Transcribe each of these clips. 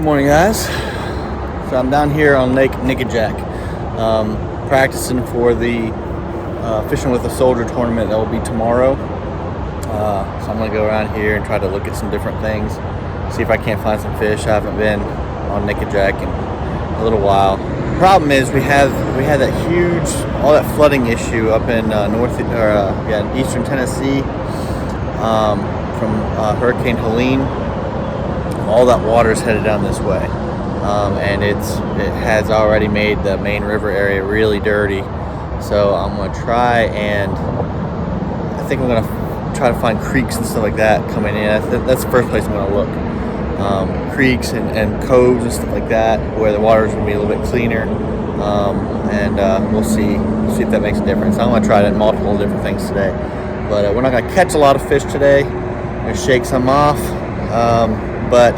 Good morning, guys. So I'm down here on Lake Nickajack, practicing for the Fishing with a Soldier tournament that will be tomorrow. So I'm gonna go around here and try to look at some different things, see if I can't find some fish. I haven't been on Nickajack in a little while. The problem is we had that huge, all that flooding issue up in eastern Tennessee from Hurricane Helene. All that water is headed down this way, and it has already made the main river area really dirty. So I'm going to try, and I think I'm going to try to find creeks and stuff like that coming in. That's the first place I'm going to look. Creeks and coves and stuff like that, where the water is going to be a little bit cleaner, and we'll see if that makes a difference. I'm going to try multiple different things today, but we're not going to catch a lot of fish today. I'm going to shake some off. But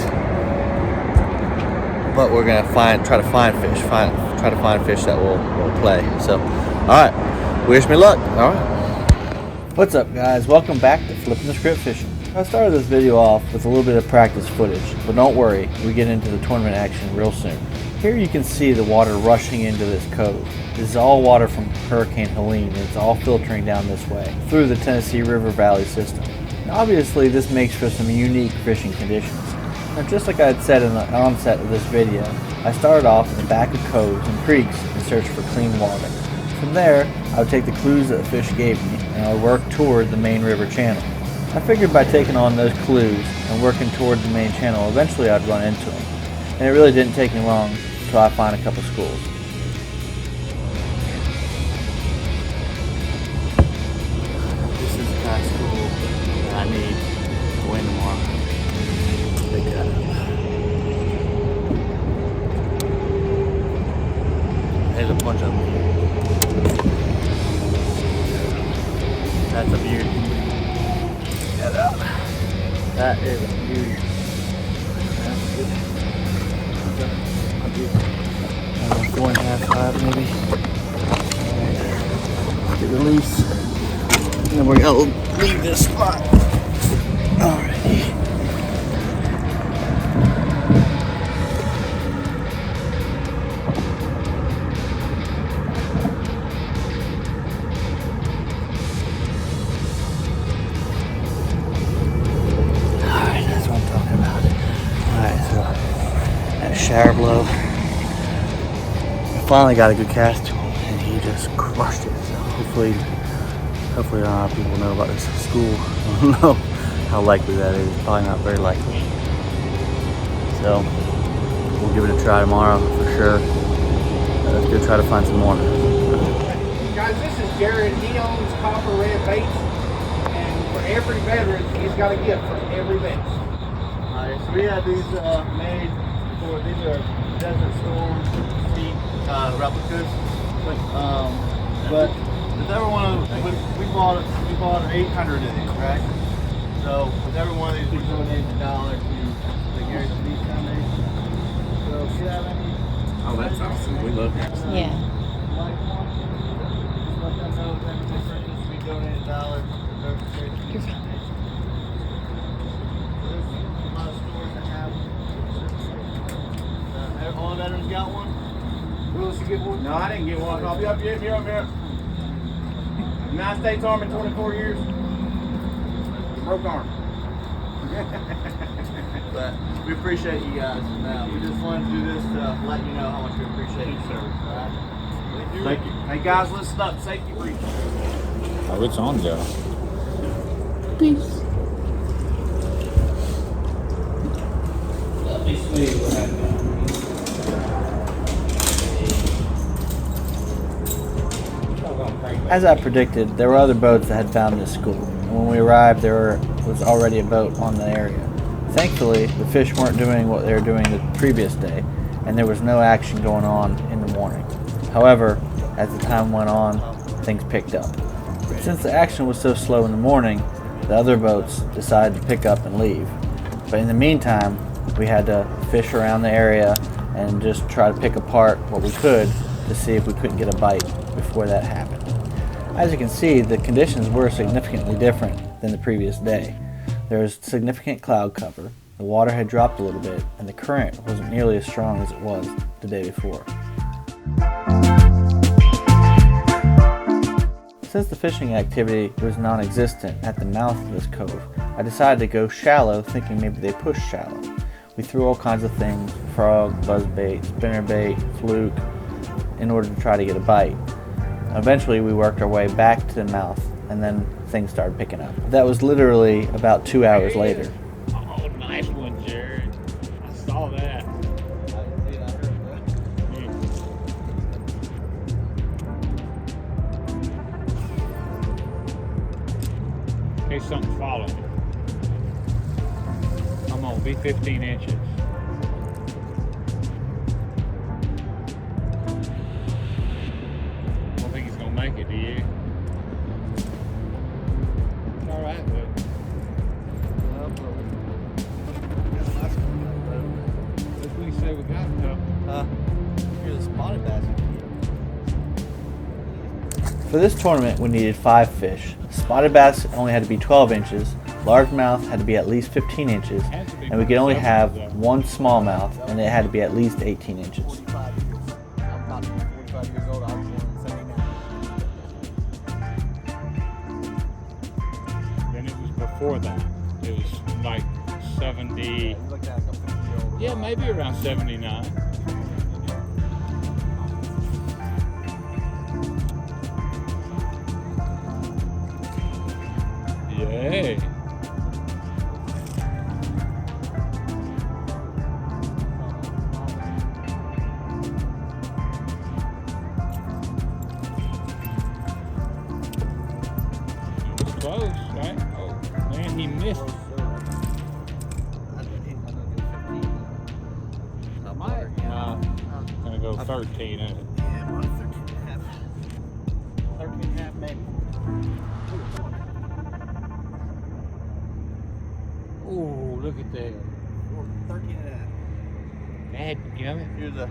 we're gonna try to find fish that will play. So, all right, wish me luck. All right. What's up, guys? Welcome back to Flipping the Script Fishing. I started this video off with a little bit of practice footage, but don't worry, we get into the tournament action real soon. Here you can see the water rushing into this cove. This is all water from Hurricane Helene, and it's all filtering down this way through the Tennessee River Valley system. Now, obviously, this makes for some unique fishing conditions. Now, just like I had said in the onset of this video, I started off in the back of coves and creeks in search for clean water. From there, I would take the clues that the fish gave me, and I would work toward the main river channel. I figured by taking on those clues and working toward the main channel, eventually I'd run into them. And it really didn't take me long until I find a couple schools. This is the kind of school that I need to win tomorrow. Pick that up. There's a bunch of them. That's a beauty. Get out. That is a beauty. That's good. 4.5, 5 maybe. Alright. Get release. And then we're gonna leave this spot. Alrighty. Shower blow. I finally got a good cast to him, and he just crushed it. So hopefully a lot of people know about this school. I don't know how likely that is. Probably not very likely. So we'll give it a try tomorrow for sure. Let's go try to find some more. Guys, this is Jared. He owns Copper Red Baits, and for every veteran, he's got a gift for every vet. Alright, so we had these made. These are Desert Storm seat replicas, but with every one of them, we bought 800 of these, right? So with every one of these, we donated $1 to the Gary Speed Foundation. So if you have any, oh, that's awesome. We love that. Yeah. just let them know that the difference. We donated $1 to the Gary Speed Foundation. There's a lot of stores that have. All veterans got one? Willis, you get one? No, I didn't get one. I'll be up here. United States Army, 24 years. Broke arm. But we appreciate you guys. We just wanted to do this to let you know how much we appreciate your service. All right? Thank you. Hey guys, listen up. Safety brief. Oh, it's on, Joe. Peace. As I predicted, there were other boats that had found this school, and when we arrived there was already a boat on the area. Thankfully, the fish weren't doing what they were doing the previous day, and there was no action going on in the morning. However, as the time went on, things picked up. Since the action was so slow in the morning, the other boats decided to pick up and leave. But in the meantime, we had to fish around the area and just try to pick apart what we could to see if we couldn't get a bite before that happened. As you can see, the conditions were significantly different than the previous day. There was significant cloud cover, The water had dropped a little bit, and the current wasn't nearly as strong as it was the day before. Since the fishing activity was non-existent at the mouth of this cove, I decided to go shallow, thinking maybe they pushed shallow. We threw all kinds of things, frog, buzzbait, spinnerbait, fluke, in order to try to get a bite. Eventually we worked our way back to the mouth, and then things started picking up. That was literally about 2 hours later. Oh, nice one, Jared. I saw that. In case something's following me. Come on, be 15 inches. I don't think he's gonna make it, do you? It's alright, but what we say we got though. Here's a spotted bass. For this tournament, we needed 5 fish. Spotted bass only had to be 12 inches, largemouth had to be at least 15 inches, and we could only have 1 smallmouth, and it had to be at least 18 inches. 45 years. I'm about 45 years old. I was born in 79. Then it was before that. It was like 70. You look at like a 50-year-old. Yeah, maybe around 79. Yay. It was close, right? Oh, man, he missed. Gonna go 13 in it. Yeah, about 13 and a half. 13 and a half maybe. Oh, look at that. 13 and a half. Dadgummit. Here's a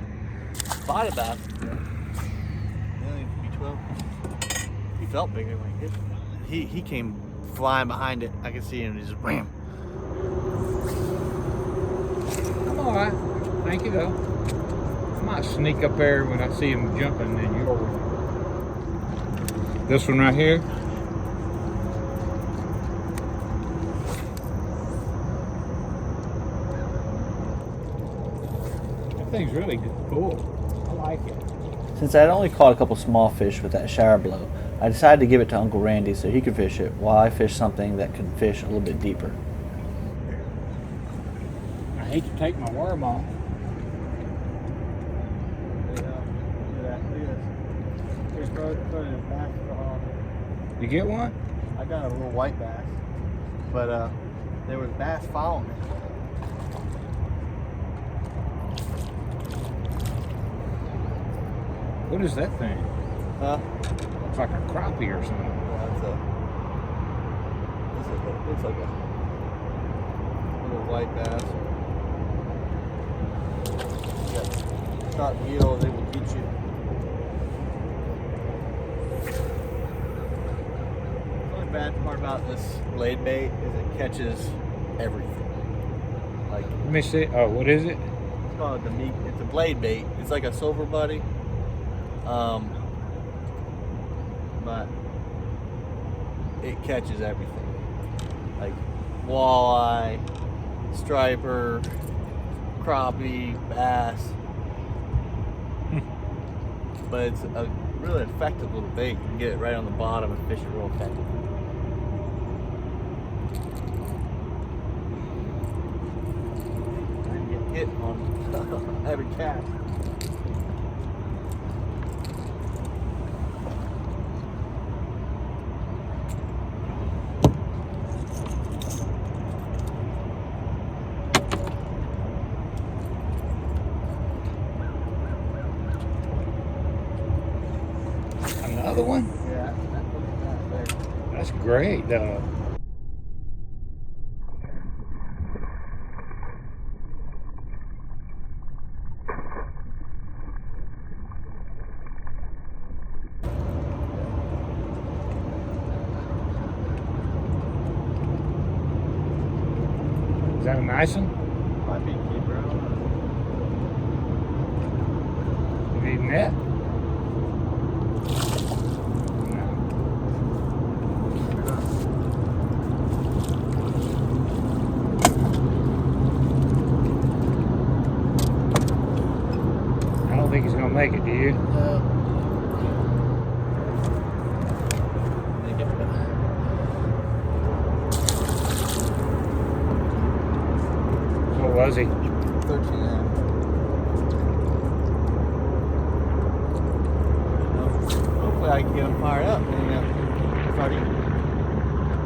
spotted bass. Yeah, it could be 12. He felt bigger when he hit it. He came flying behind it. I could see him just wham. I'm alright. Thank you, though. I might sneak up there when I see him jumping, then you over. This one right here. That thing's really cool. I like it. Since I had only caught a couple small fish with that shower blow, I decided to give it to Uncle Randy so he could fish it while I fished something that could fish a little bit deeper. I hate to take my worm off. You get one? I got a little white bass, but there was bass following me. What is that thing? It's like a crappie or something. Looks like a little white bass. Got shot reel, they will get you. The only bad part about this blade bait is it catches everything. Like, Let me see. Oh, what is it? it's called it's a blade bait. It's like a silver buddy. But it catches everything. Like walleye, striper, crappie, bass. But it's a really effective little bait. You can get it right on the bottom and fish it real effective. I get hit on every cast. Another one? Yeah, that's That's great, though. Is that a nice one? Might be keeper. I don't know. You need net? I don't think he's gonna make it, do you? What was he? 13 and a half. Hopefully I can get them fired up.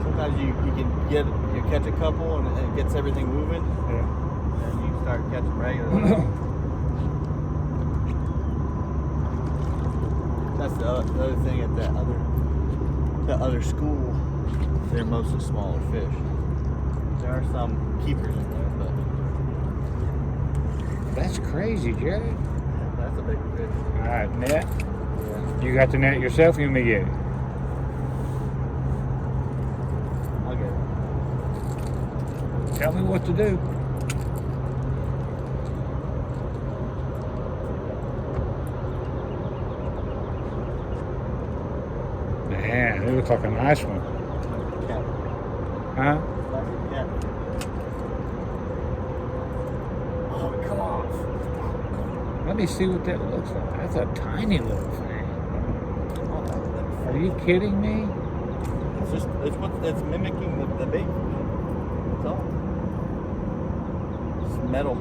Sometimes you can catch a couple and it gets everything moving. Yeah. And you start catching regular. That's the other thing at that other school. They're mostly smaller fish. There are some keepers in there, but That's crazy, Jared. that's a big fish. All right, net. Yeah. You got the net yourself? You may get it. I'll get it. Tell me what to do. Man, it looks like a nice one. Cat. Huh? Cat. Oh, come on. Let me see what that looks like. That's a tiny little thing. Are you kidding me? It's mimicking the bait. That's all. It's metal.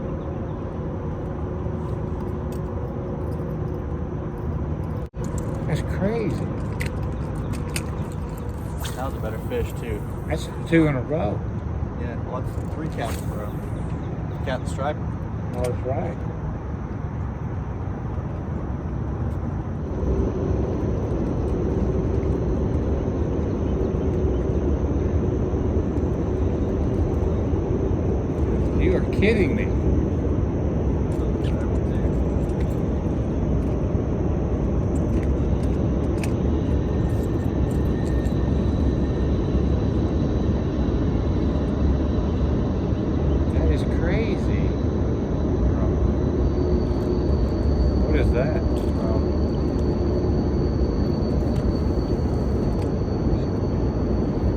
That's crazy. That was a better fish too. That's 2 in a row. Yeah, well, it's 3 cats in a row. Cat and striper. Oh, that's right. You are kidding me. That is crazy. What is that?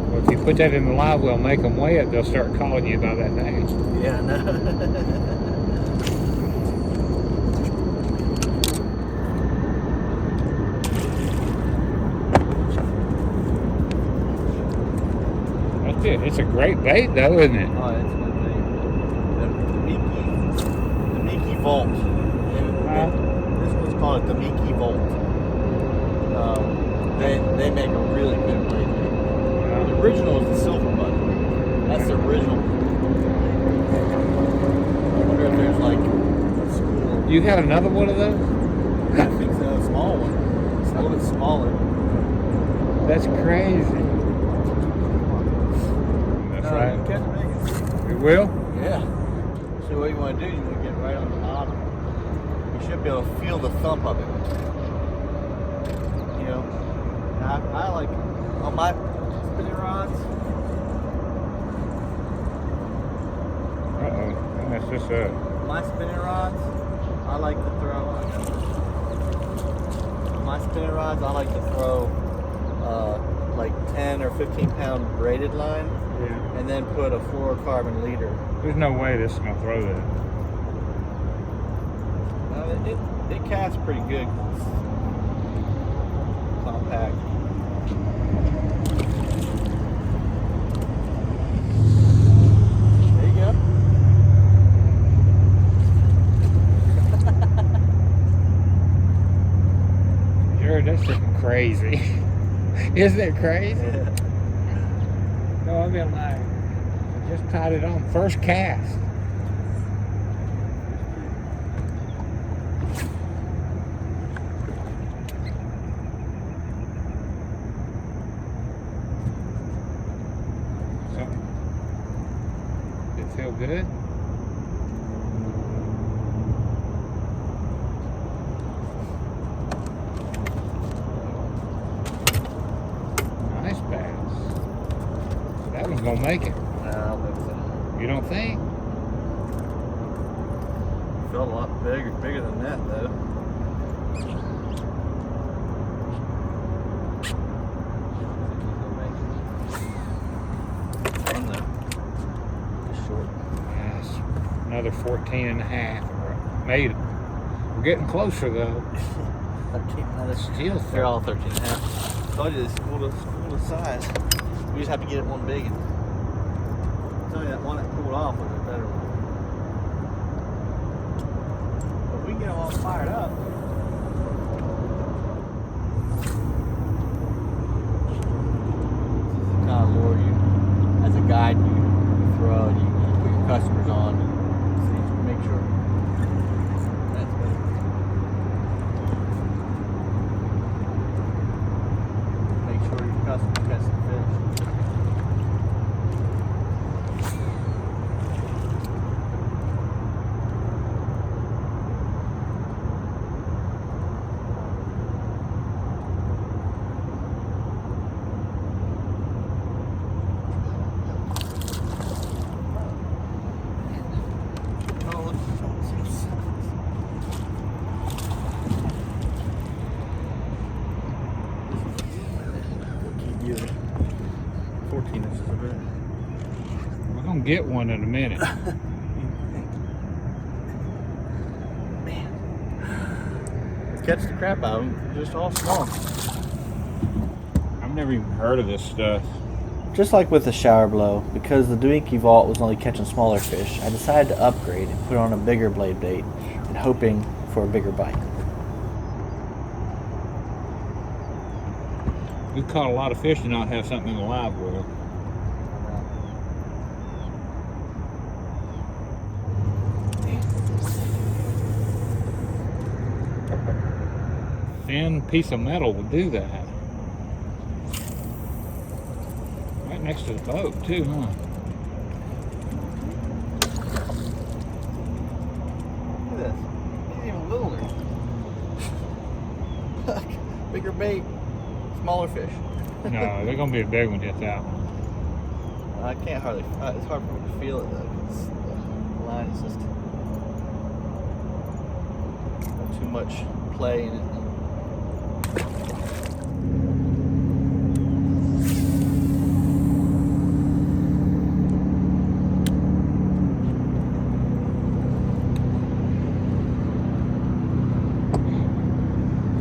Well, if you put that in the live well, make them weigh it, they'll start calling you by that name. Yeah, no. That's it. It's a great bait, though, isn't it? Oh, it's a good thing. The Miki Volt. This one's called a Miki Volt. They make a really good blade. The original is the silver button. That's the original. I wonder if there's like a school. You got another one of those? I think so, a small one. It's a little bit smaller. That's crazy. That's You right. can catch big. You will? Yeah. So what you want to do, you want to get right on the bottom. You should be able to feel the thump of it. You know, and I like on my spinning rods. Uh-oh. That's just My spinning rods, I like to throw. On my spinning rods, I like to throw like 10 or 15 pound braided line, yeah. and then put a fluorocarbon leader. There's no way this is gonna throw that. It casts pretty good. It's compact. There you go. Jared, that's freaking crazy. Isn't it crazy? Yeah. No, I mean like, I just tied it on first cast. So, did it feel good? Nice bass. That one's gonna make it. I don't think so. You don't think? a lot bigger than that though. Fun though. Just short. Yes. Another 14 and a half. Made it. We're getting closer though. 13, another. Still They're all 13 and a half. Told you, it's cool to size. We just have to get it one big. Tell me that one that pulled off was a better one. But we can get them all fired up. This is the kind of lure you, as a guide, you throw and you put your customers on. So you just make sure that's better. Make sure your customer catches the fish. We're gonna get one in a minute. Catch the crap out of them, just all small. I've never even heard of this stuff. Just like with the shower blow, because the Doohickey Vault was only catching smaller fish, I decided to upgrade and put on a bigger blade bait and hoping for a bigger bite. We've caught a lot of fish to not have something in the live well. Thin piece of metal would do that. Right next to the boat too, huh? Look at this. He's even littler. Bigger bait, smaller fish. No, they're gonna be a big one just out. I can't hardly, it's hard for me to feel it though, because the line is just too much play in it.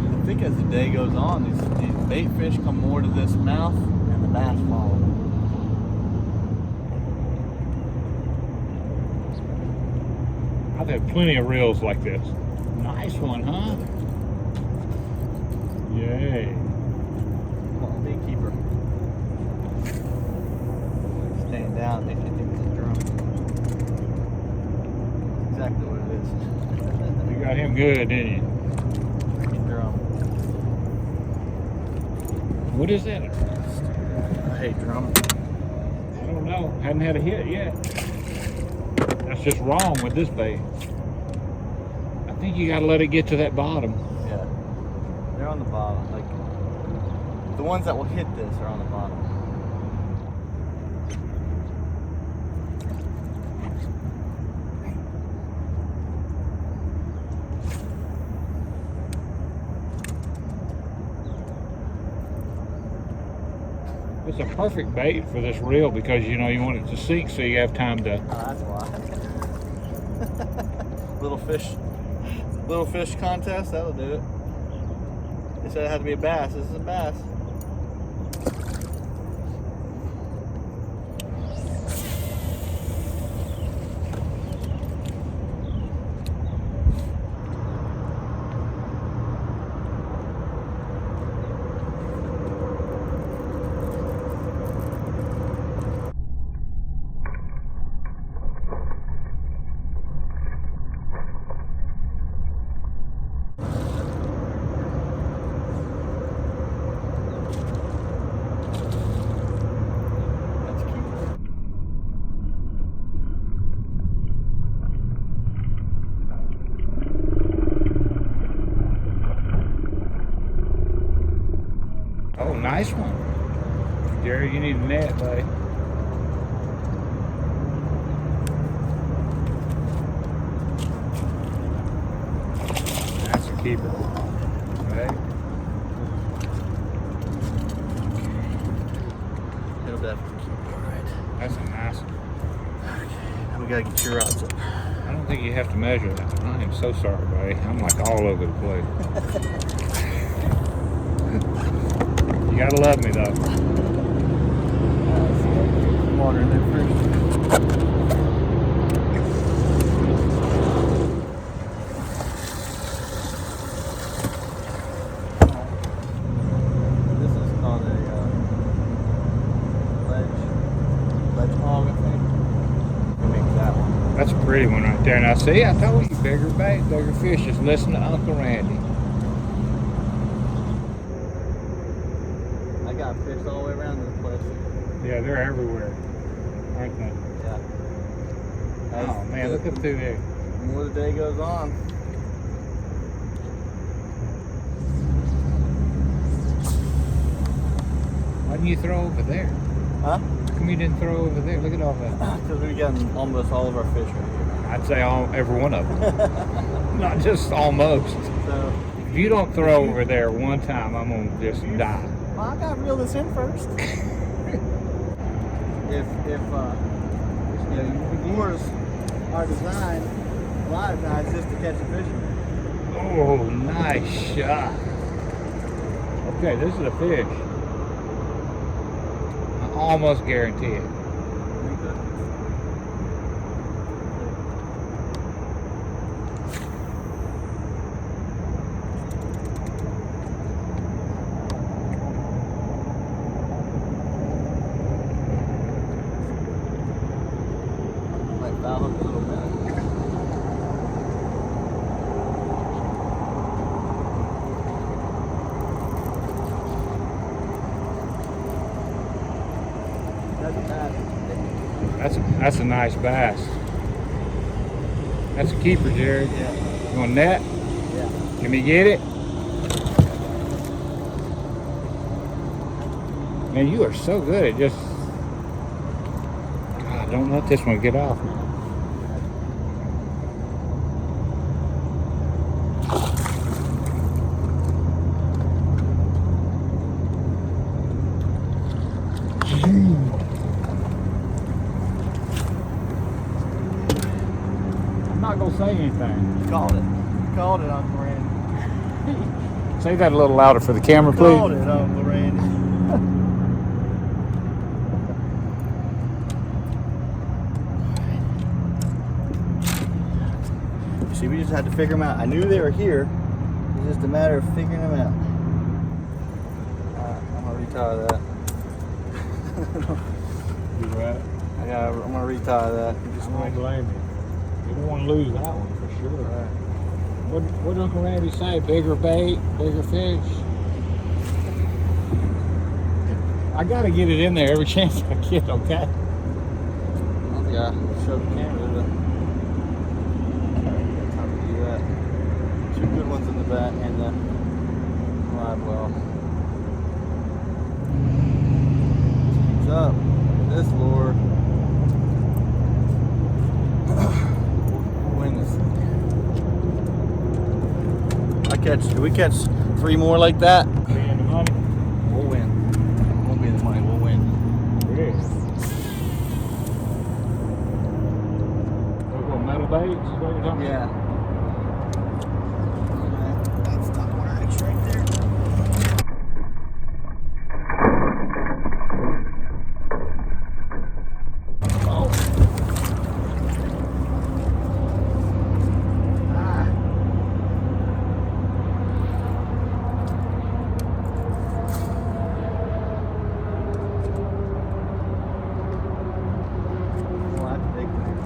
I think as the day goes on, these bait fish come more to this mouth and the bass follow. I've had plenty of reels like this. Nice one, huh? Yay. Come on, big keeper. Staying down makes you think it's a drum. Exactly what it is. You got him good, didn't you? Freaking drum. What is that? I hate drum. I don't know. Haven't had a hit yet. That's just wrong with this bait. I think you gotta let it get to that bottom. Yeah. They're on the bottom. Like, the ones that will hit this are on the bottom. It's a perfect bait for this reel because you know you want it to sink so you have time to. Oh, that's why. Little fish contest, that'll do it. They said it had to be a bass. This is a bass. Oh, nice one. Jerry, you need a net, buddy. keeper. Right? It'll definitely keep it right. That's a nice one. Now we gotta get your rods up. I don't think you have to measure that. I am so sorry, buddy. I'm like all over the place. You gotta love me though. Some water in there first. This is called a ledge hog, I think. We make that one. That's a pretty one right there. Now see, I told you, bigger bait, bigger fish. Just listen to Uncle Randy. I got fish all the way around this place. Yeah, they're everywhere, aren't they? Yeah. Oh man, look up through there. The more the day goes on. Why didn't you throw over there? Huh? How come you didn't throw over there? Look at all that. Because we've gotten almost all of our fish right here. I'd say every one of them. Not just almost. So, If you don't throw over there one time, I'm gonna just die. well, I gotta reel this in first. if you know, yours are designed, a lot of times, just to catch a fisherman. Oh, nice shot. Okay, this is a fish. I almost guarantee it. Like foul hook a little bit. That's a nice bass. That's a keeper, Jared. Yeah. You want net? Yeah. Can we get it? Man, you are so good at just. God, don't let this one get off. I'm not gonna say anything. You called it. You called it, Uncle Randy. Say that a little louder for the camera, You called please. it, Uncle Randy. See, we just had to figure them out. I knew they were here. It was just a matter of figuring them out. Alright, I'm gonna retire that. You right? I'm gonna retire that. I don't blame you. You don't want to lose that one for sure. What did Uncle Randy say? Bigger bait, bigger fish. I gotta get it in there every chance I get. Okay. Yeah, show the camera, but time to do that. Two good ones in the back and the live well. Keeps up. This Lord. We'll win this. If we catch 3 more like that, Be in the money. we'll win. Won't be the money, we'll win. Yeah. Those little metal baits, is what you're talking Yeah. about? That's top water edge right there. Oh. Well, that's a big one.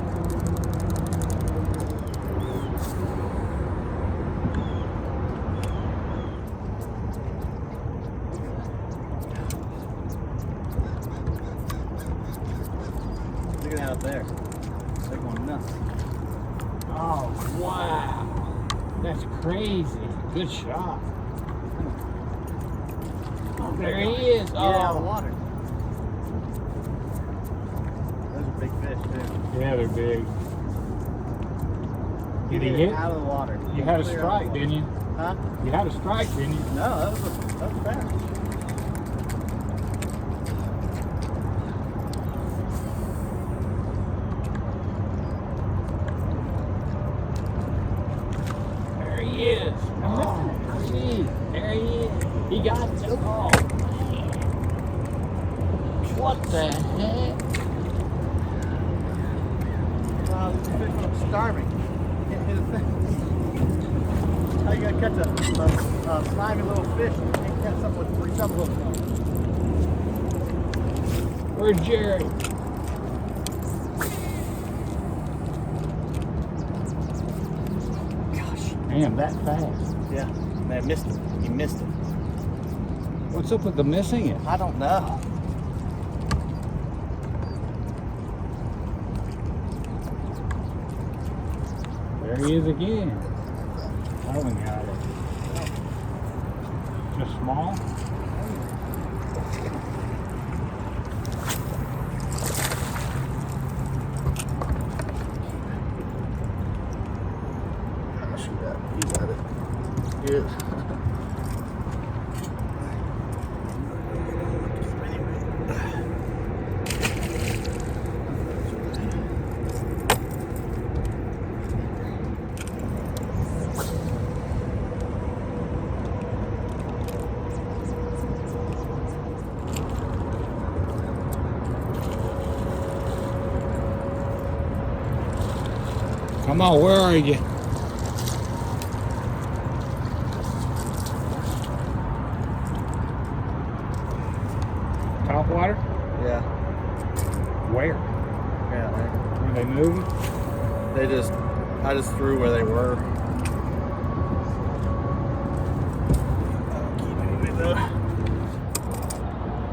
Look at that up there. They're going nuts. Oh, wow. That's crazy. Good shot. Oh, there he is. Get out of the Oh. water. Those are big fish too. Yeah, they're big. Did he hit hit? it out of the water. You had a Clear strike, out of the didn't you? water. Huh? You had a strike, didn't you? No, that was fair. There he is. Oh, there he is. He got it. Oh, man. What the heck? Wow, this fish when I'm starving. Can't hit a thing. How you gonna catch a slimy little fish and you can't catch something with 3 double hooks on it? Where's Jerry? Gosh. Damn, that fast. Yeah. Man, missed it. You missed it. What's up with the missing it? I don't know. There he is again. Oh, and got it. Just small? Gosh, you got it. Good. Come on, where are you? Top water? Yeah. Where? Yeah, Are they moving? I just threw where they were. Keep moving though.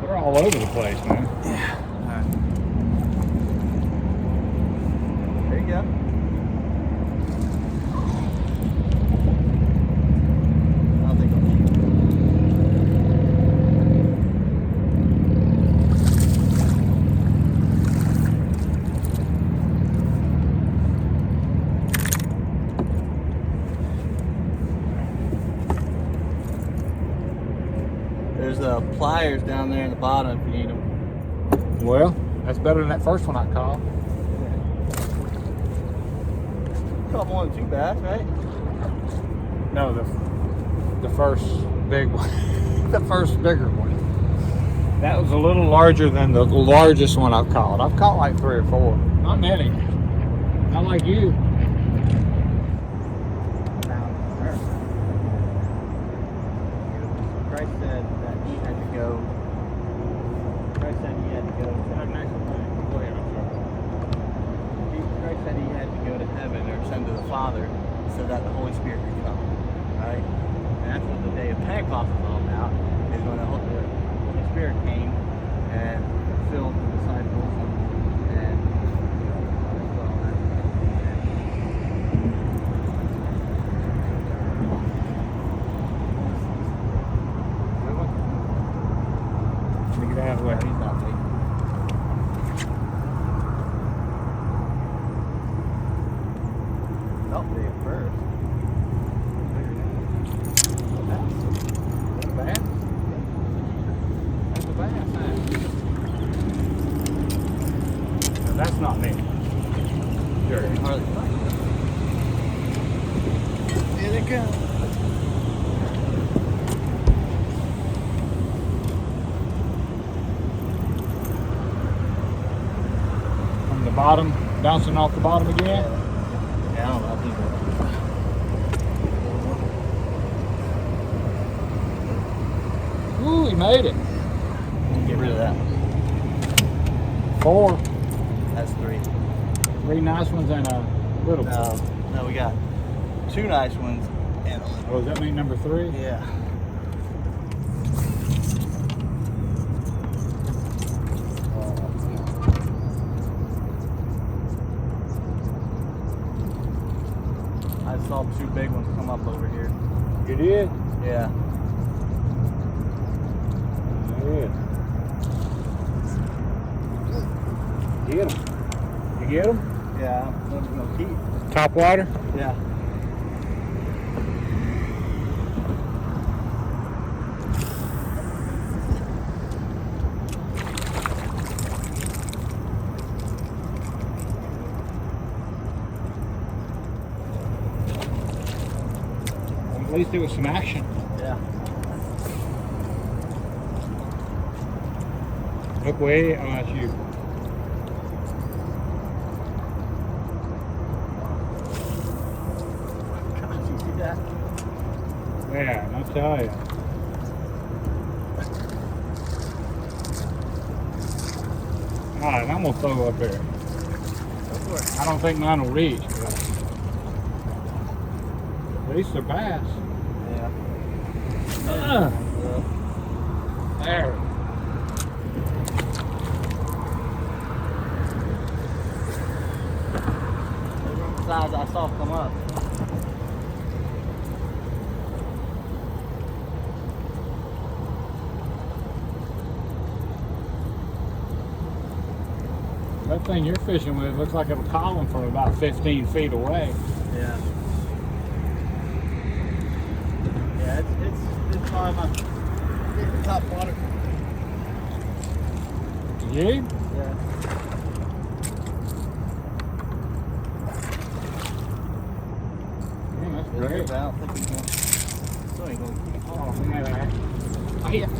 They're all over the place, man. Yeah. Alright. There you go. I don't think I'll keep it. There's pliers down there in the bottom if you need them. Well, that's better than that first one I caught. Caught more than 2 bass, right? No, the first big one. The first bigger one. That was a little larger than the largest one I've caught. I've caught like 3 or 4. Not many. Not like you. Christ said that he had to go. Christ said he had to go. Go ahead, I'm sorry. Christ said he had to go to heaven or send to the Father so that the Holy Spirit could come. Right? And that's what the day of Pentecost is all about. Is when the Holy Spirit came and filled the disciples and all that. Let me get out of the way. He's not taking. Nope, they at first. That's a bass. That's a bass, huh? No, that's not me. Sure. Hardly find it. Here they go. From the bottom, bouncing off the bottom again. Yeah, I don't know. I think Ooh, he made it. get rid of that one. 4. That's 3. 3 nice ones and a little one. No, we got 2 nice ones and a little. Oh, does that mean number 3? Yeah. I saw 2 big ones come up over here. You did? Yeah. Good. Get them. You get them? Yeah. I'm gonna keep. Top water? Yeah. At least there was some action. Yeah. Look way, oh, that's you. Come on, you see that? Yeah, I'll tell you. Alright, I'm gonna throw up there. I don't think mine will reach, but at least they're bass. Yeah. There. Size I saw come up. That thing you're fishing with looks like it'll call them from about 15 feet away. Yeah. Yeah, it's probably my favorite top water. You? Yeah. Yeah, that's Great. great. But I don't think he's going. So ain't going. Oh, man.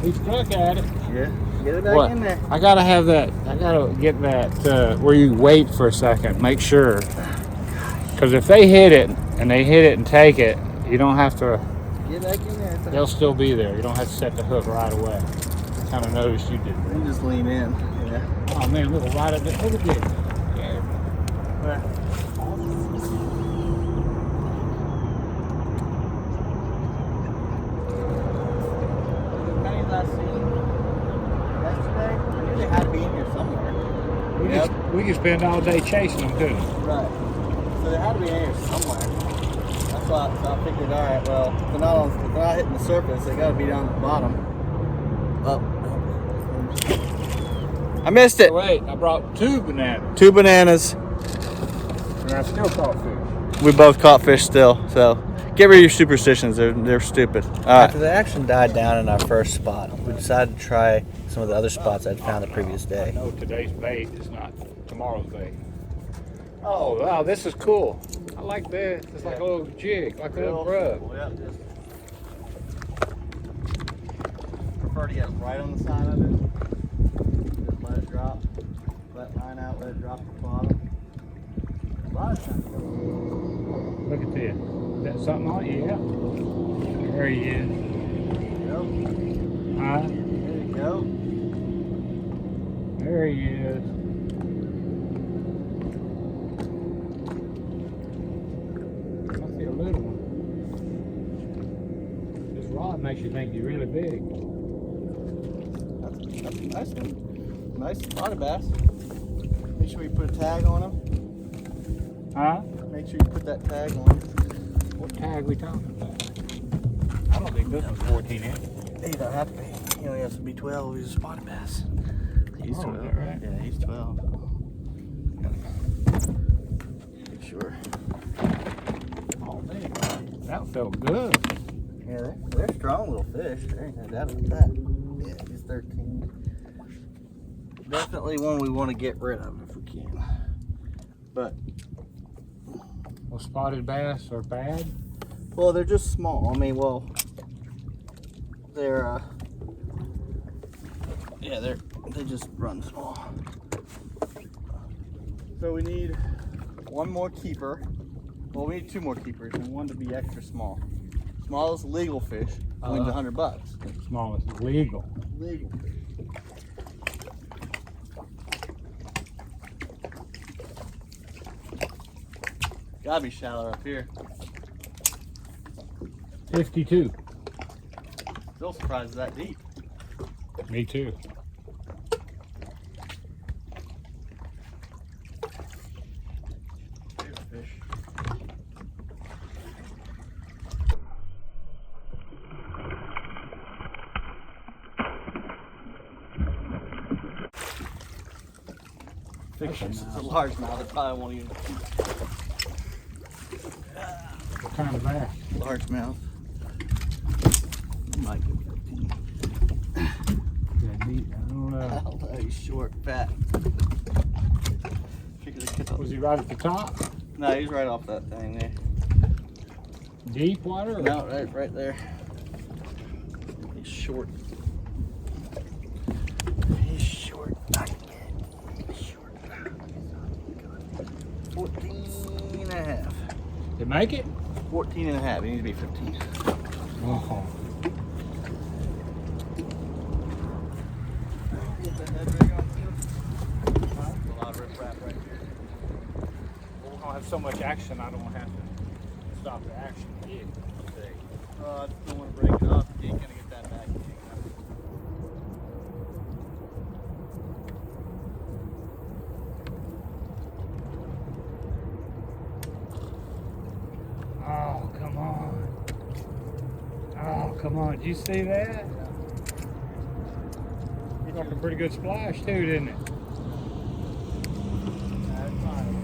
He struck at it. Yeah. Get it back What? in there. I gotta have that. I gotta get that where you wait for a second. Make sure, because if they hit it and take it, you don't have to. Get back in there. They'll still be there. You don't have to set the hook right away. I kind of noticed you did. You just lean in. Yeah. Oh man, look right at this. Look at this. Yeah. Pennies I seen yesterday, I knew they had to be in here somewhere. We could spend all day chasing them, couldn't we? Right. So they had to be in here somewhere. So I figured, all right, well, if they're not hitting the surface, they got to be down the bottom. Oh. I missed it. Wait, I brought 2 bananas. 2 bananas. And I still caught fish. We both caught fish still, so get rid of your superstitions. They're stupid. All right. After the action died down in our first spot, we decided to try some of the other spots I'd found the previous day. No, today's bait is not tomorrow's bait. Oh, wow, this is cool. I like this. It's like a little jig, like a little grub. Yeah, just prefer to get right on the side of it. Just let it drop. Let line out, let it drop to the bottom. A lot of times. Look at this. Is that something on it? Yeah. There he is. There you go. There he is. I see a little one. This rod makes you think he's really big. That's a nice one. Nice spotted bass. Make sure you put a tag on him. Huh? Make sure you put that tag on him. What tag we talking about? I don't think this was 14 inches. He don't have to be. He only has to be 12. He's a spotted bass. He's Oh, 12. is that right? Yeah, he's 12. Make sure. Oh man, that felt good. Yeah, they're strong little fish. There ain't no doubt about that. Yeah, he's 13. Definitely one we want to get rid of if we can. But Well, spotted bass are bad. well, they're just small. I mean, well, they're yeah, they just run small. So we need one more keeper. Well, we need 2 more keepers and one to be extra small. Smallest legal fish wins $100. Smallest is legal. Legal fish. Gotta be shallow up here. 52. Still surprised it's that deep. Me too. Here's a fish. Fish is a largemouth. It probably won't even What kind of bass? largemouth. Might go 15. That meat, I don't know. I don't know, he's short, fat. Was he right at the top? No, he's right off that thing there. Deep water? Or? No, right there. He's short. He's short. He's short. 14 and a half. Did it make it? 14 and a half. He needs to be 15. Oh. We're gonna have so much action. I don't have to stop the action. Yeah. I just don't want to break it up. You ain't gonna get that back. Oh, come on. Oh, come on. Did you see that? It got a pretty good splash, too, didn't it? That's fine.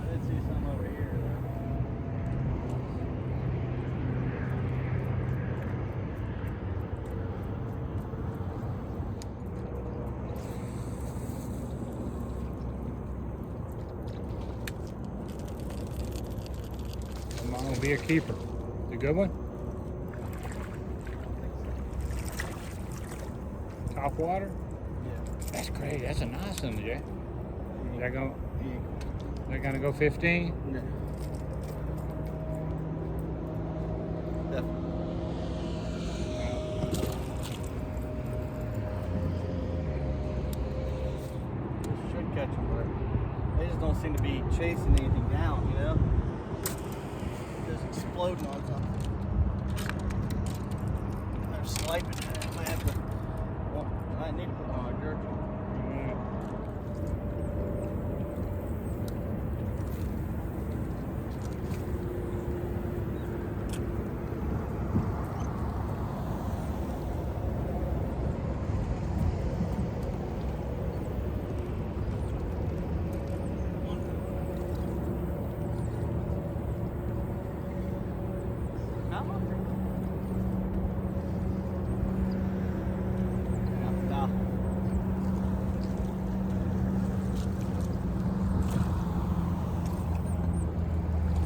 I did see some over here. I'm not going to be a keeper. It's a good one? Top water? Yeah. That's great. That's a nice one, Jay. They're going to go 15? No. Definitely. Should catch them, but they just don't seem to be chasing anything down, you know? Just exploding on something. They're swiping. I might have to. Well, I need to put on a jerk.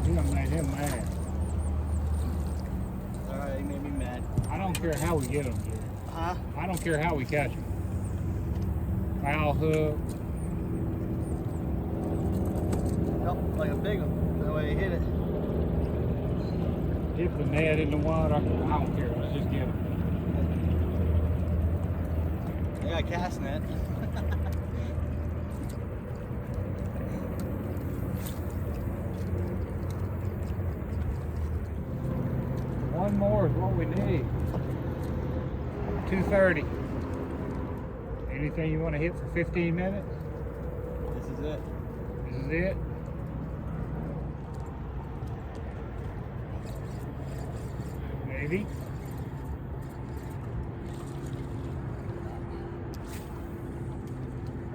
You done made him mad. Alright, he made me mad. I don't care how we get them, Jerry. Huh? I don't care how we catch them. Foul hook. Nope, like a big one. The way he hit it. Dip the net in the water. I don't care. Let's just get them. I got a cast net. One more is what we need. 2:30. Anything you want to hit for 15 minutes? This is it. This is it. Maybe.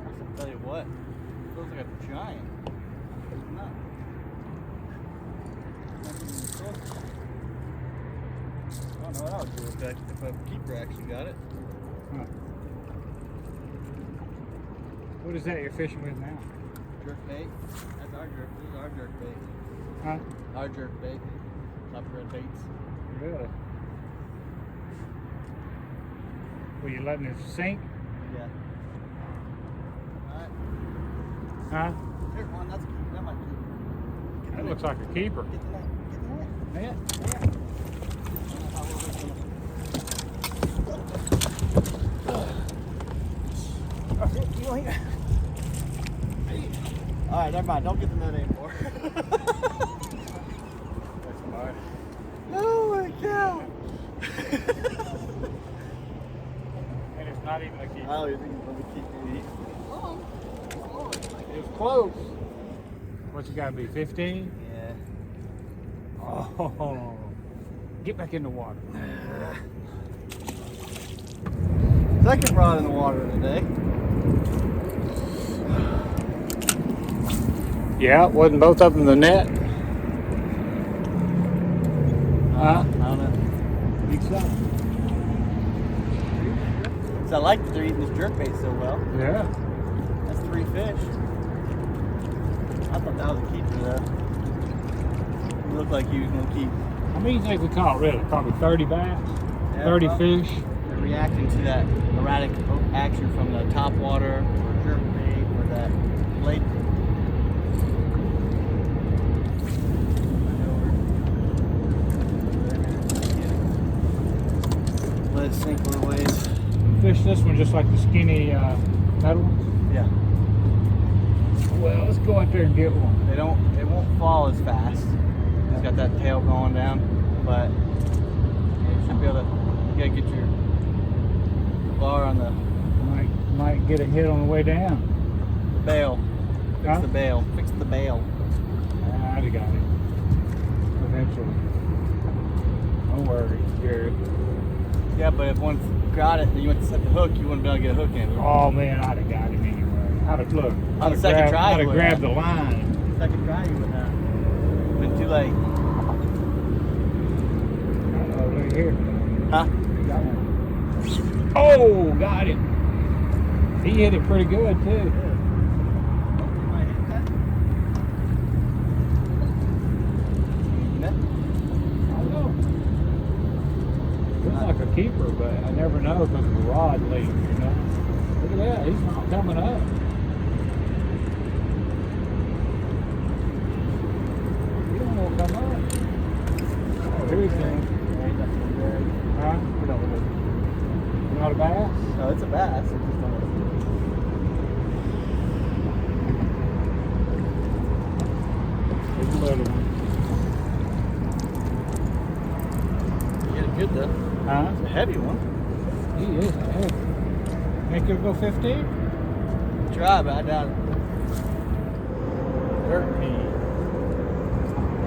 I'll tell you what. It feels like a giant. It's not. Not even close. I don't know what I would do if a keeper actually got it. Huh. What is that you're fishing with now? Jerk bait. That's our jerk. This is our jerk bait. Huh? Our jerk bait. Top red baits. Really? Were you letting it sink? Yeah. Alright. Huh? Here, one. That's a keeper. That might be. Get That the looks net. like a keeper. Get the net. Get the net. Yeah. Alright, never mind. Don't get the net anymore. That's fine. Oh my cow! And it's not even a keeper. I don't even think it's going to keep me. It was close. What's it got to be, 15? Yeah. Oh, get back in the water. Second rod in the water today. Yeah, wasn't both of them in the net? Huh? I don't know. Think so. So I like that they're eating this jerkbait so well. Yeah. That's 3 fish. I thought that was a keeper though. It looked like he was gonna keep. How many do you think we caught really? Probably 30 bass? Yeah, 30 well, fish? They're reacting to that erratic action from the top water or jerkbait or that blade. Let it sink a little ways. Fish this one just like the skinny metal ones? Yeah. Well, let's go out there and get one. It won't fall as fast. It's got that tail going down, but you should be able to. You gotta get your bar on the Might get a hit on the way down. bail. Fix Huh? the bail. Fix the bail. I'd have got it. Eventually. Don't worry, Jared. Yeah, but if once you got it, then you went to set the hook, you wouldn't be able to get a hook in. Oh man, I'd have got him anyway. I'd have looked. On the second try, I'd you have would grabbed have. the line. Second try, you would have. Been too late. Oh, look here. Huh? Got one. Oh, got it. He hit it pretty good too. I don't know. Looks like a keeper, but I never know because of the rod leak, you know. Look at that, he's not coming up. He don't want to come up. Oh, here he comes. Huh? Not a bass? No, it's a bass. It's just It's a little one. you hit it good though. Huh? It's a heavy one. He is heavy. Think you'll go 15? Try, but I doubt it. 13.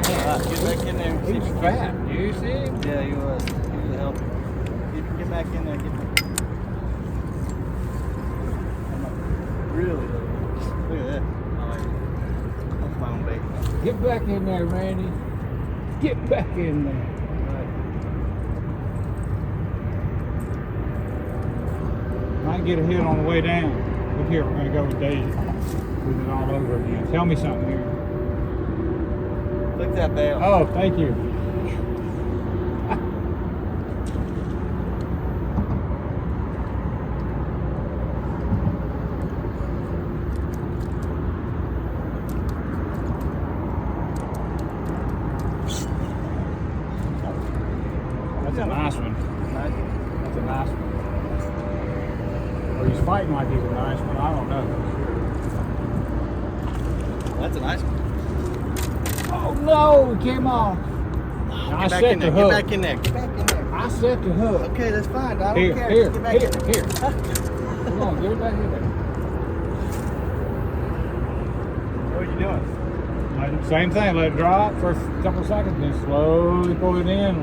Get back in there. And see He's if you fat. You see him? Yeah, he was. He was a helper. Get back in there. Really little. Look at that. That's my own bait. Get back in there, Randy. Get back in there. Might get a hit on the way down. Look here, we're going to go with Daisy. With it all over again. Tell me something here. Look at that bail. Oh, thank you. That's a nice one. That's a nice one. Or he's fighting like he's a nice one. I don't know. That's a nice one. Oh no, it came off. I Get back set in the there. hook. Get back in there. Get back in there. I set the hook. Okay, that's fine. I don't Here, care. here, Get back here, in there. here. Come on, get it back in there. What are you doing? Same thing, let it drop for a couple of seconds, then slowly pull it in,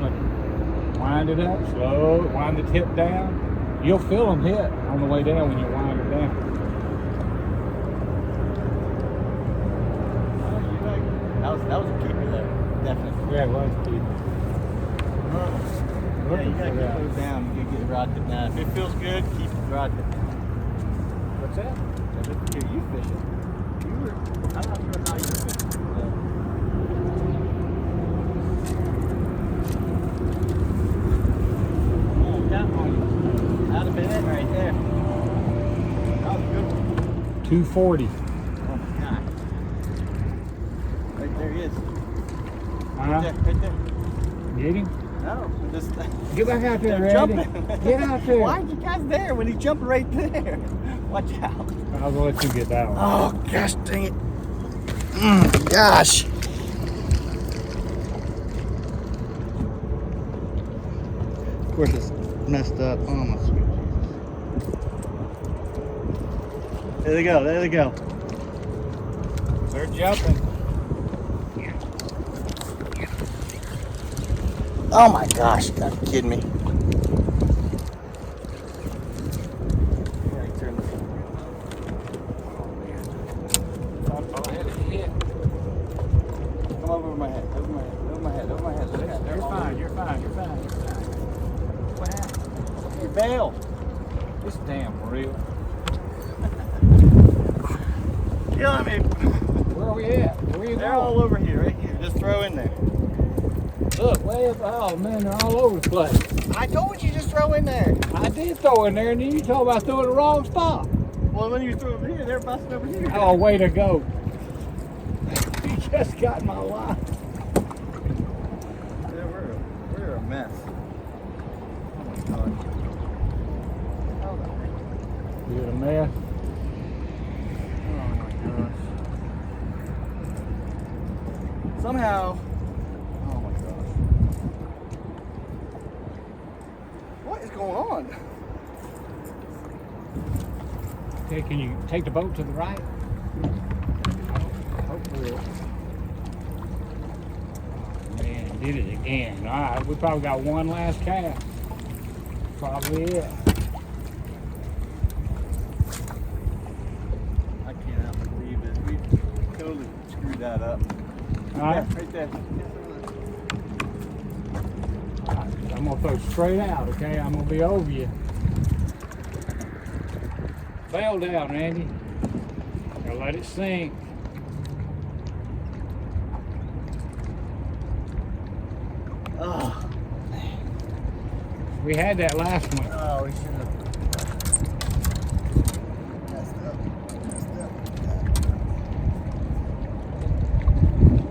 wind it up, slow, wind the tip down. You'll feel them hit on the way down when you wind it down. That was a keeper there, definitely. Yeah, it was deep. Yeah, you gotta keep it down. You gotta get the rod tip down. If it feels good, keep the rod tip down. What's that? Look here, you fishing. I'm not sure how you fishing. Out of minute right there. That was a good one. 240. Oh my god. Right there he is. Right there. Get him? No, just Get back out there, they're Randy. jumping. Get out there. Why are you guys there when he's jumping right there? Watch out. I'll go let you get that one. Oh gosh dang it. Gosh. Of course it's messed up. Oh my sweet Jesus. There they go, there they go. They're jumping. Oh my gosh, you gotta be kidding me. Come over my head, over my head, over my head, over my head. Look at that. You're fine, you're fine, you're fine, you're fine. What happened? Your bail. It's damn real. Killing me. Where are we at? Where are you They're going? all over here, right here. Just throw in there. Look, way up. Oh man, they're all over the place. I told you just throw in there. I did throw in there, and then you told me I threw in the wrong spot. Well, when you threw over here, they're busting over here. Oh, way to go. You just got my line. Yeah, we're a mess. Oh my god. How the heck? You're a mess. Oh my gosh. Somehow. Oh my gosh. What is going on? Okay, can you take the boat to the right? Hopefully. Oh, man, did it again. All right, we probably got one last cast. Probably it. I cannot believe this. We totally screwed that up. All right. Right there. All right, I'm gonna throw straight out, okay? I'm gonna be over you. Bail down, Randy. Now let it sink. Oh, We had that last one. oh, we should have messed up.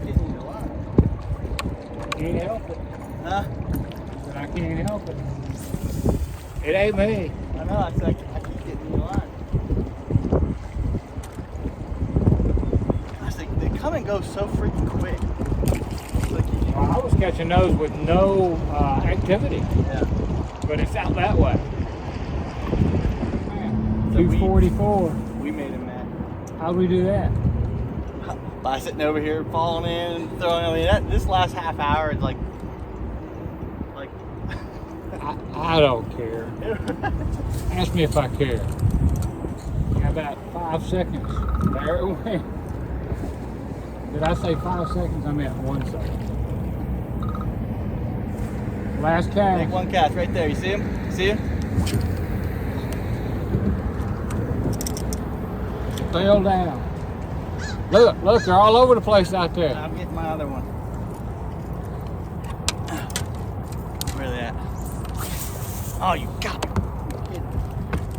Getting you alive. Can't help it. Huh? But I can't help it. It ain't me. I know, it's like I keep getting you alive. Gosh, they come and go so freaking quick. It's like Well, I was catching those with no activity, yeah. but it's out that way. So we- 244. We made him mad. How'd we do that? By sitting over here, falling in, throwing. I mean, this last half hour is like I don't care. Ask me if I care. How about 5 seconds? There it went. Did I say 5 seconds? I meant 1 second. Last Make cast. one cast right there. You see him? See him? Sail down. Look, they're all over the place out there. I'm getting my other one. Where are they at? Oh, you got me.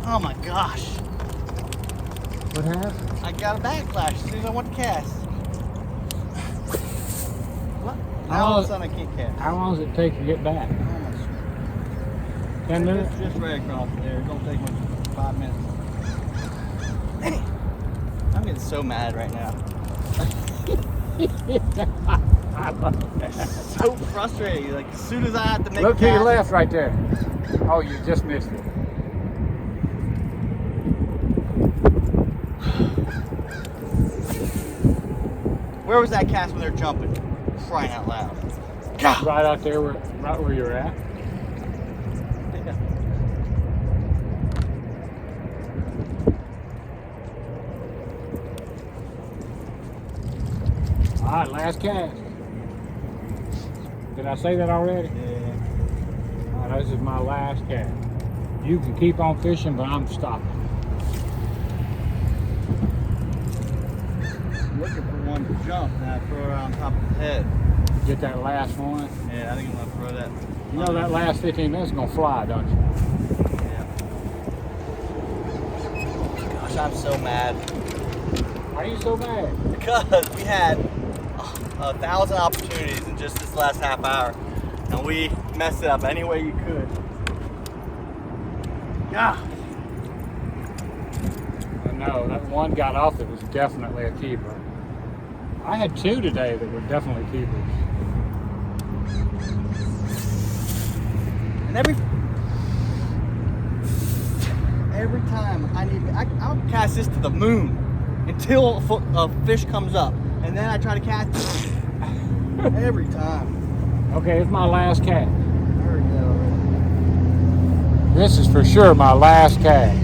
Oh my gosh. What happened? I got a backlash as soon as I went to cast. What? Now all of a sudden I can't cast. How long does it take to get back? 10 minutes? Just right across there. It don't take much. 5 minutes. Dang. I'm getting so mad right now. I love that. So frustrating. Like as soon as I have to make Look a to your cast, left right there. Oh, you just missed it. Where was that cast when they're jumping? Crying out loud. God. Right out there, right where you're at. All right, last cast. Did I say that already? Yeah. All right, this is my last cast. You can keep on fishing, but I'm stopping. I'm looking for one to jump and I throw it on top of his head. Get that last one. Yeah, I think I'm gonna throw that. You know that last 15 minutes is gonna fly, don't you? Yeah. Gosh, I'm so mad. Why are you so mad? Because we had 1,000 opportunities in just this last half hour, and we messed it up any way you could. Yeah. No, that one got off that was definitely a keeper. I had 2 today that were definitely keepers. And every time I'll cast this to the moon until a fish comes up, and then I try to cast every time. Okay, it's my last cast. I heard that already. This is for sure my last cast.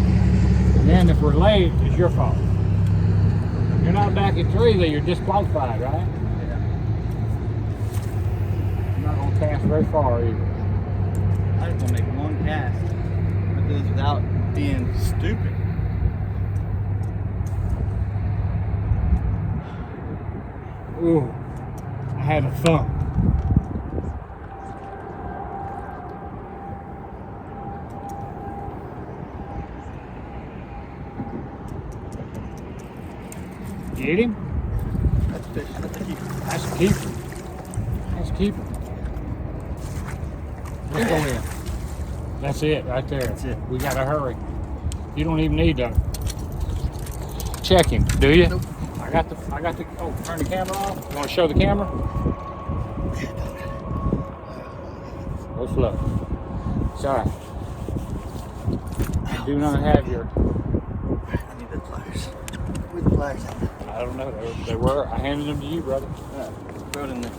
And if we're late, it's your fault. If you're not back at 3, then you're disqualified, right? Yeah. I'm not gonna cast very far either. I just want to make one cast with this without being stupid. Ooh, I had a thump. Get him? That's fish. That's a keeper. That's a keeper. That's a keeper. Let's go in. That's it right there. That's it. We gotta hurry. You don't even need to check him, do you? Nope. I got the, oh, turn the camera off. You wanna show the camera? Go slow. It's all right. I do not have your, I need the pliers. Where's the pliers at? I don't know, they were, I handed them to you, brother. Throw it in there.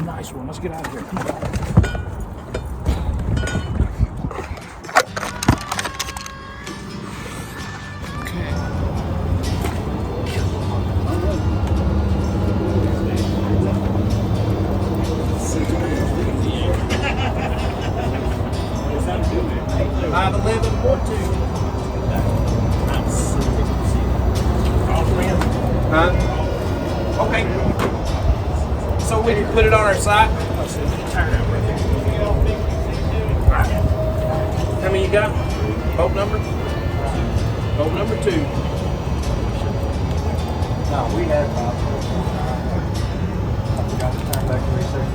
Nice one. Let's get out of here. Come on. Huh? Okay. So we can put it on our site. How many you got? Boat number? Boat number 2. No, we had got to turn back to research.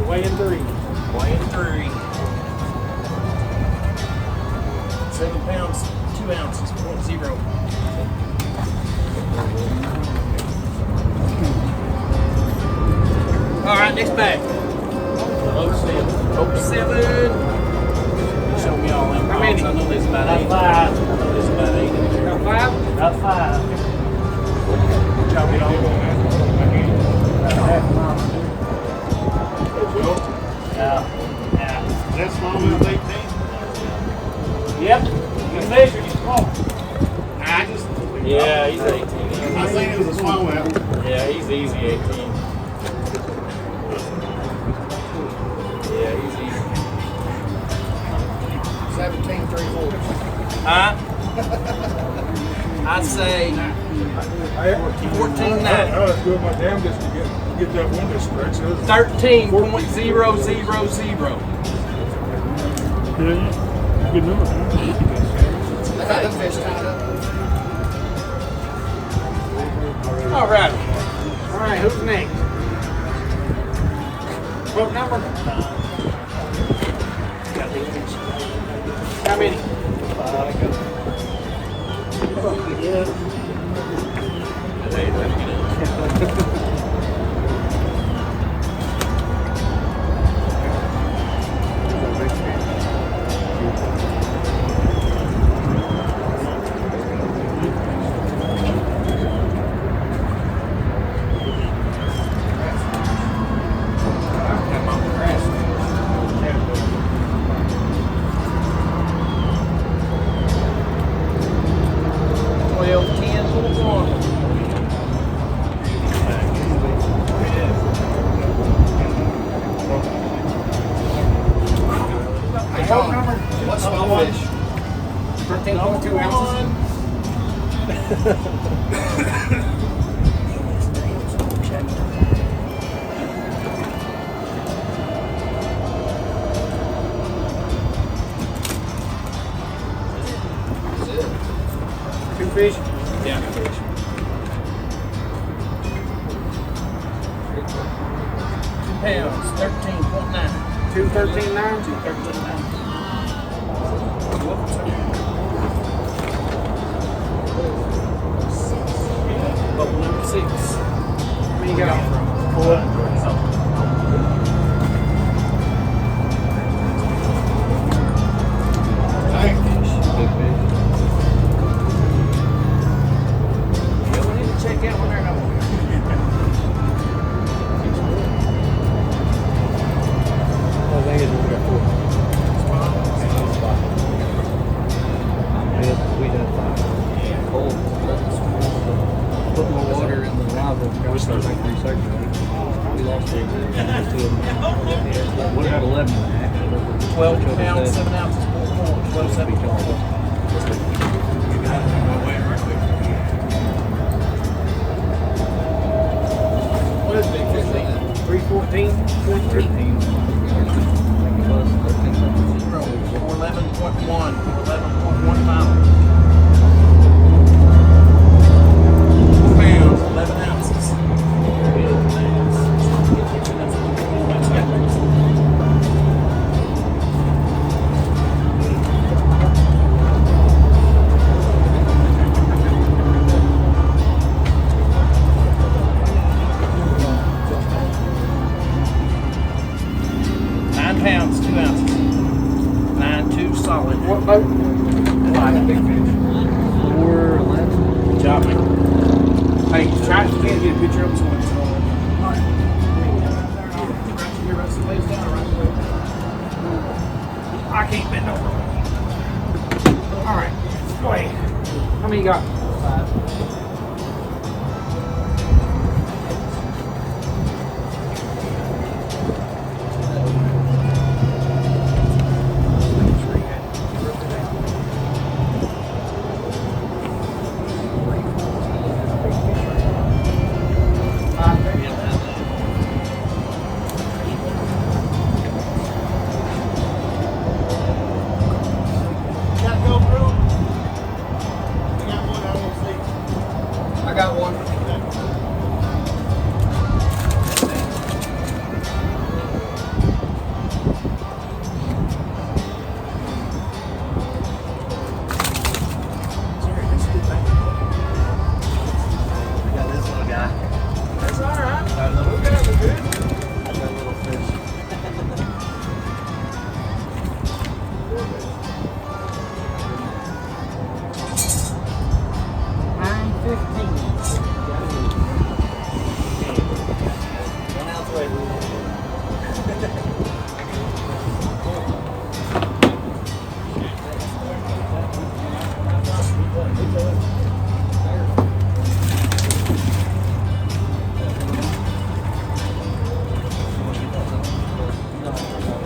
Weighing 3. Weighing 3. 7 pounds, 2 ounces, 0.0. All right, next bag. Boat 7. Show me all them. How many? I know there's about 8. I know there's about 8 in there. About 5? About 5. Y'all get on. Yeah. That's smallmouth 18? Yep. You can measure you small. I just. Yeah, he's 18. I seen it was a smallmouth. Yeah, he's easy 18. Yeah, he's easy. 17 3/4. Huh? I'd say 14 9. That's good. My damnedest to get that window stretch. 13.000. Good number. I got the fish tied up. All right. All right, who's next? What number? How many? What's small fish? 13.2 ounces. Two fish? Yeah. 2 pounds, 13.9. 2 13.9? 2 13.9. Boat number 6. Where you got from? 4. Yeah, we need to check that one there. I think it's only got 4. We done 5. Cold. Put more water in the lava. Let's start like 3 seconds. What about 11 and a half? 12 pounds, 7 ounces, 12, 7 pounds. What is big fish? 314? 13. 411.1. 411.1 pounds. 4 pounds, 11 ounces. 9 pounds, 2 ounces. 9.2 solid. What boat? Big fish. 411. Good job, man. Hey, try to get a picture of this one. I can't bend over. All right, go ahead. How many you got? 5. I got one. I got this little guy. That's all right. Got a little Look at it, good. I got a little fish.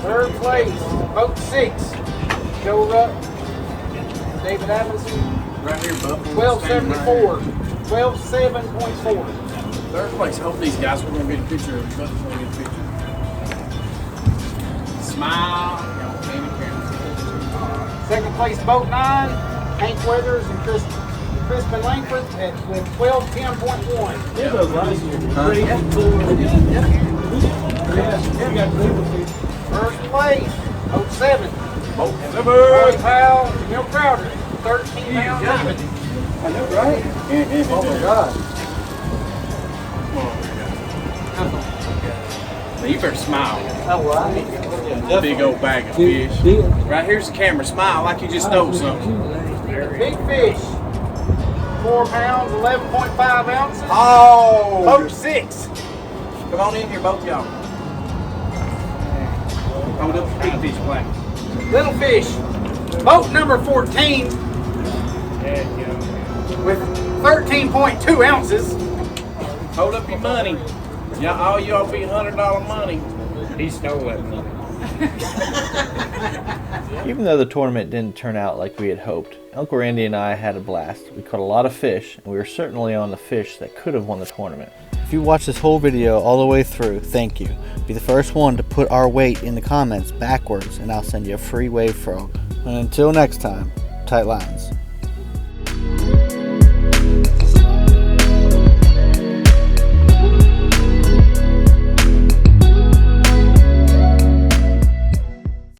Third place, boat 6. Joe Rupp, David Adamson, Right here, bub. 1274, 12.7.4. Third place. Hope these guys we're gonna get a picture of. We're gonna get a picture. Smile. Y'all can't Second place, boat 9, Hank Weathers and Crispin Langford with 12.10.1. First place, boat 7, Roy Powell and Bill Crowder, 13 pounds even. I know, right? Oh my God. You better smile. Oh, wow. Big old bag of fish. Right here's the camera. Smile like you just know something. Big fish, 4 pounds, 11.5 ounces. Oh! Boat 6. Come on in here, both y'all. Hold up the big fish black. Little fish, boat number 14 with 13.2 ounces. Hold up your money. Y'all, all y'all be $100 money. He stole that money. Even though the tournament didn't turn out like we had hoped, Uncle Randy and I had a blast. We caught a lot of fish, and we were certainly on the fish that could have won the tournament. If you watched this whole video all the way through, thank you. Be the first one to put our weight in the comments backwards, and I'll send you a free wave frog. And until next time, tight lines.